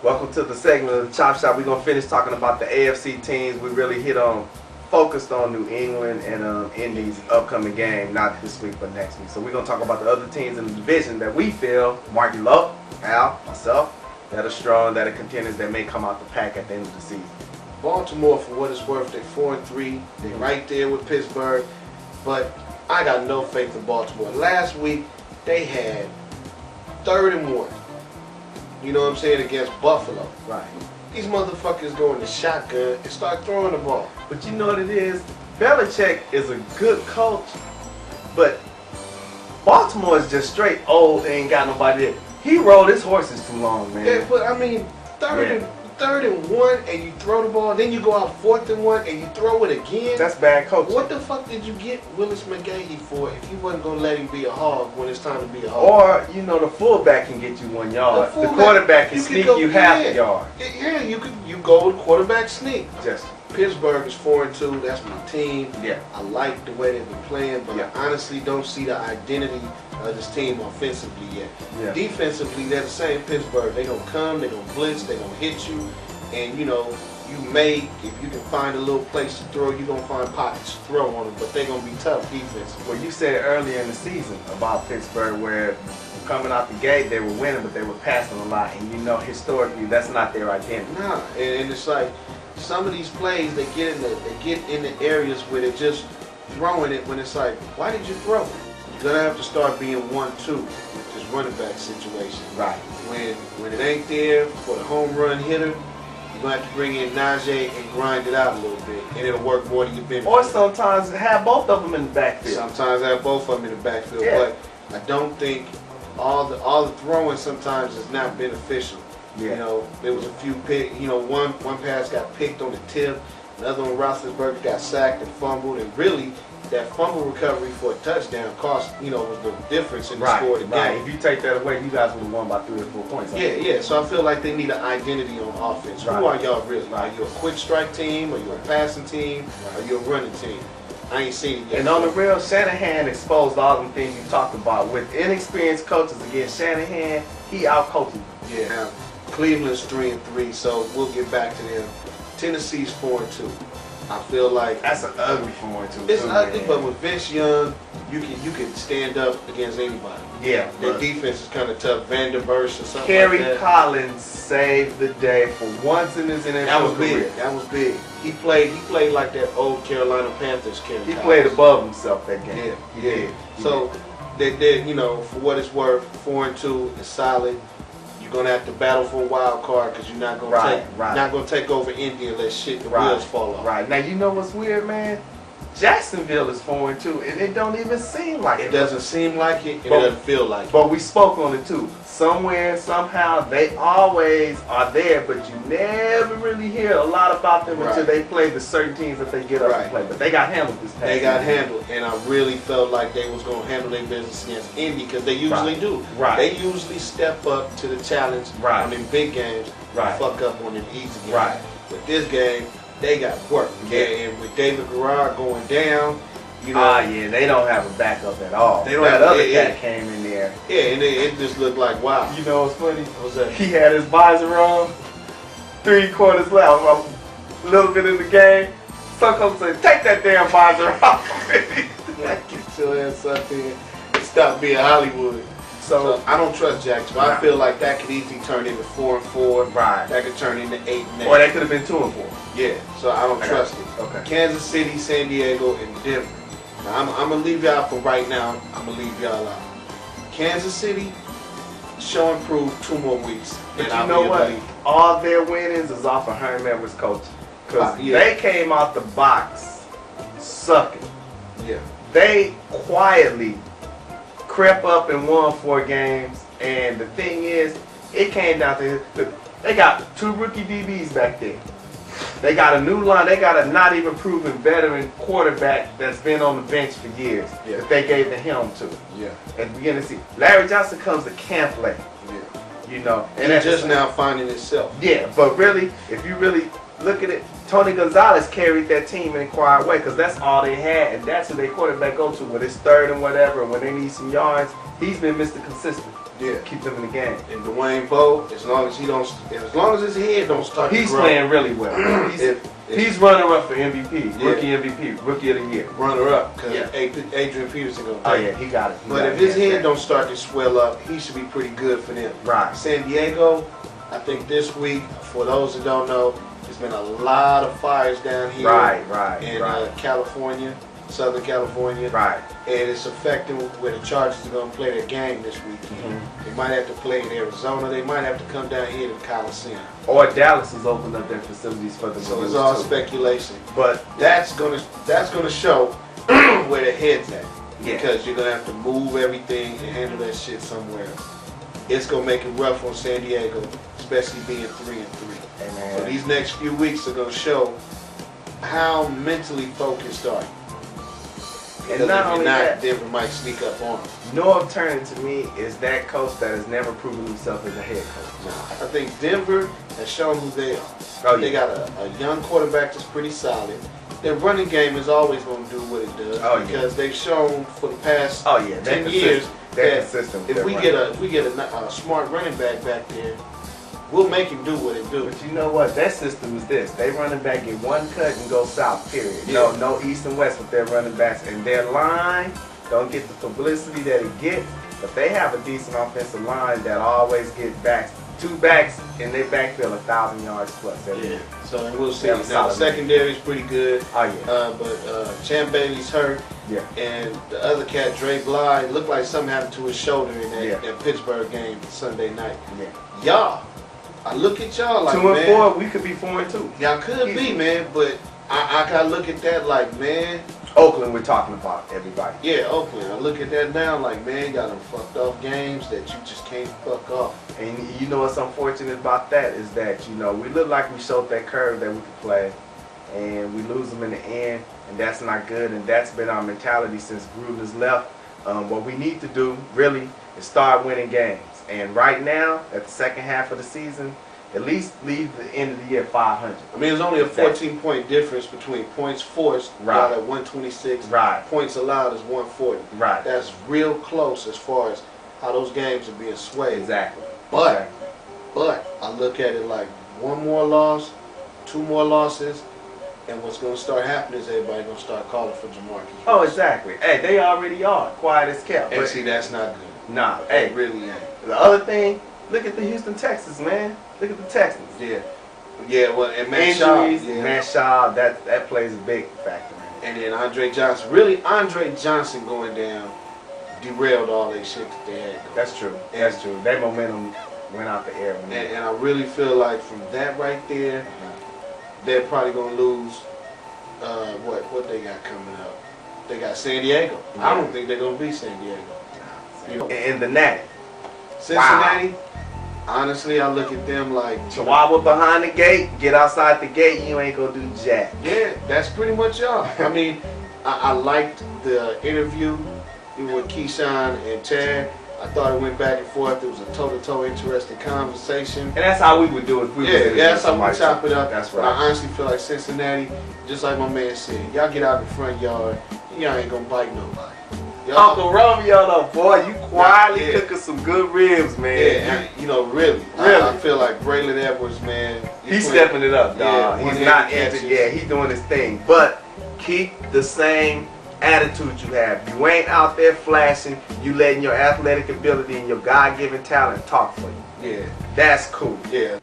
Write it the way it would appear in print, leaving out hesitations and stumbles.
Welcome to the segment of the Chop Shop. We're going to finish talking about the AFC teams. We really focused on New England and Indy's upcoming game, not this week but next week. So we're going to talk about the other teams in the division that we feel, Marky Lowe, Al, myself, that are strong, that are contenders that may come out the pack at the end of the season. Baltimore, for what it's worth, they're 4-3. They're right there with Pittsburgh. But I got no faith in Baltimore. Last week, they had 3rd and 1. You know what I'm saying, against Buffalo. Right. These motherfuckers go in the shotgun and start throwing the ball. But you know what it is? Belichick is a good coach, but Baltimore is just straight old, ain't got nobody there. He rode his horses too long, man. Yeah, but I mean, third and 1 and you throw the ball, then you go out 4th and 1 and you throw it again. That's bad coaching. What the fuck did you get Willis McGahee for if you wasn't going to let him be a hog when it's time to be a hog? Or, the fullback can get you 1 yard. The quarterback can sneak you half a yard. Yeah, you go with quarterback sneak. Just Pittsburgh is 4-2. That's my team. Yeah. I like the way they've been playing, but I honestly don't see the identity of this team offensively yet. Yeah. Defensively, they're the same Pittsburgh. They're going to come, they're going to blitz, they're going to hit you, and you may, if you can find a little place to throw, you're going to find pockets to throw on them, but they're going to be tough defensively. Well, you said earlier in the season about Pittsburgh where coming out the gate they were winning, but they were passing a lot, and historically that's not their identity. Nah, and it's like some of these plays they get in the areas where they're just throwing it when it's like, why did you throw it? You're gonna have to start being 1-2 with this running back situation. Right. When it ain't there for the home run hitter, you're gonna have to bring in Najee and grind it out a little bit, and it'll work more than you've been. Or sometimes have both of them in the backfield. Sometimes have both of them in the backfield, yeah. But I don't think all the throwing sometimes is not beneficial. Yeah. There was a few one pass got picked on the tip, another one Roethlisberger got sacked and fumbled, and really that fumble recovery for a touchdown cost, was the difference in the score of the game. Right. If you take that away, you guys would have won by 3 or 4 points. Yeah. So I feel like they need an identity on offense. Right. Who are y'all really? Right. Are you a quick strike team? Are you a passing team? Are you a running team? I ain't seen it yet. And on the real, Shanahan exposed all them things you talked about. With inexperienced coaches against Shanahan, he out-coached them. Yeah. Now, Cleveland's 3-3, so we'll get back to them. Tennessee's 4-2. I feel like that's an ugly 4-2. It's ugly, but with Vince Young, you can stand up against anybody. Yeah. Their defense is kind of tough. Vanderburst or something Kerry like that. Collins saved the day for once in his NFL career. That was big. He played like that old Carolina Panthers Kerry Collins. He played above himself that game. Yeah, he did. So they for what it's worth, 4-2 is solid. You're gonna have to battle for a wild card because you're not gonna take over Indy unless the wheels fall off. Right. Now you know what's weird, man? Jacksonville is 4-2, and it don't even seem like it. It doesn't seem like it, and it doesn't feel like it. But we spoke on it too. Somewhere, somehow, they always are there, but you never really hear a lot about them until they play the certain teams that they get up and play. But they got handled this past. They got handled, and I really felt like they was gonna handle their business against Indy because they usually do. Right. They usually step up to the challenge on them big games and fuck up on them easy games. Right. But this game, they got work. Yeah. And with David Garrard going down, they don't have a backup at all. They don't that have other cat came in there. Yeah, and it just looked like, wow. You know what's funny? What's that? He had his visor on, 3 quarters left, a little bit in the game. Some coach said, take that damn visor off. Get your ass up here and stop being Hollywood. So I don't trust Jacksonville. I feel like that could easily turn into 4-4. Right. That could turn into 8-8. Or that could have been 2-4. Yeah. So I don't trust it. Okay. Kansas City, San Diego, and Denver. Now I'm gonna leave y'all for right now. I'm gonna leave y'all out. Kansas City, show and prove 2 more weeks. But you know what? All their winnings is off of Herm Edwards' coaching. Because they came out the box sucking. Yeah. They quietly crept up and won 4 games. And the thing is, it came down to they got 2 rookie DBs back there. They got a new line. They got a not even proven veteran quarterback that's been on the bench for years that they gave the helm to. Yeah. At the beginning of the season, Larry Johnson comes to camp late. Yeah. And it's just now finding itself. Yeah, but really, if you really look at it, Tony Gonzalez carried that team in a quiet way because that's all they had, and that's who their quarterback go to when it's 3rd and whatever, and when they need some yards. He's been Mr. Consistent. Yeah. Keep them in the game. And Dwayne Bowe, as long as his head don't start to He's grow, playing really well. He's runner up for MVP, Yeah. rookie MVP, rookie of the year. runner up, because Yeah. Adrian Peterson gonna Oh take yeah, he got it. But if his head don't start to swell up, he should be pretty good for them. Right. San Diego, I think this week, for those that don't know, there's been a lot of fires down here in California, Southern California. Right. And it's affecting where the Chargers are going to play their game this weekend. They might have to play in Arizona. They might have to come down here to the Coliseum. Or Dallas has opened up their facilities for the So it's all speculation. But That's gonna show where their head's at. Yeah. Because you're gonna have to move everything and handle that shit somewhere else. It's gonna make it rough on San Diego, especially being 3-3. Amen. So these next few weeks are gonna show how mentally focused are you. Because And not if you're only not, that, Denver might sneak up on them. Norv Turner to me is that coach that has never proven himself as a head coach. I think Denver has shown who they are. Oh, They yeah. got a young quarterback that's pretty solid. Their running game is always going to do what it does because they've shown for the past 10 years they're that consistent. if we get a smart running back there, we'll make him do what it do. But you know what? Their system is this. They running back get one cut and go south, period. Yeah. No east and west with their running backs. And their line don't get the publicity that it gets, but they have a decent offensive line that always get backs. 2 backs in their backfield 1,000 yards plus every year. So and we'll see. They Now have a the solid secondary is pretty good. Oh yeah. But Champ Bailey's hurt. Yeah. And the other cat, Dre Bly, looked like something happened to his shoulder in that Pittsburgh game Sunday night. Yeah. Y'all, I look at y'all like 2 and man, 4, we could be 4 and 2. y'all could be, man, but I gotta look at that like, man. Oakland, we're talking about everybody. Yeah, Oakland. I look at that now like, man, y'all done fucked off games that you just can't fuck off. And you know what's unfortunate about that is that, you know, we look like we showed that curve that we could play, and we lose them in the end, and that's not good, and that's been our mentality since Gruden's left. What we need to do, really, is start winning games. And right now, at the second half of the season, at least leave the end of the year 500. I mean, there's only a 14-point difference between points forced, y'all at 126, points allowed is 140. Right. That's real close as far as how those games are being swayed. Exactly. But I look at it like 1 more loss, 2 more losses, and what's going to start happening is everybody going to start calling for Jamarcus. Oh, exactly. Hey, they already are. Quiet as kept. And see, that's not good. Nah. It Hey, really ain't. the other thing, look at the Houston Texans, man. Look at the Texans. Yeah, well, and Matt Injuries, Schaub, Matt Schaub, that plays a big factor. And then Andre Johnson. Really, Andre Johnson going down derailed all that shit that they had going. That's true. That's true. Their momentum went out the air. And I really feel like from that right there, they're probably going to lose what they got coming up. They got San Diego. Yeah. I don't think they're going to beat San Diego. You know, In the Natty. Cincinnati, honestly, I look at them like Chihuahua behind the gate, get outside the gate, you ain't gonna do jack. yeah, that's pretty much y'all. I mean, I liked the interview with Keyshawn and Chad. I thought it went back and forth. It was a toe-to-toe interesting conversation. And that's how we would do it if we was That's how we chop it up. That's But right. I honestly feel like Cincinnati, just like my man said, y'all get out in the front yard, y'all ain't gonna bite nobody. Uncle Romeo, though, boy, you quietly Yeah. cooking some good ribs, man. Yeah, you know, really. I feel like Braylon Edwards, man. He's stepping it up, dog. Yeah, He's not catches. injured. Yeah, he's doing his thing. But keep the same attitude you have. You ain't out there flashing. You letting your athletic ability and your God-given talent talk for you. Yeah. That's cool. Yeah.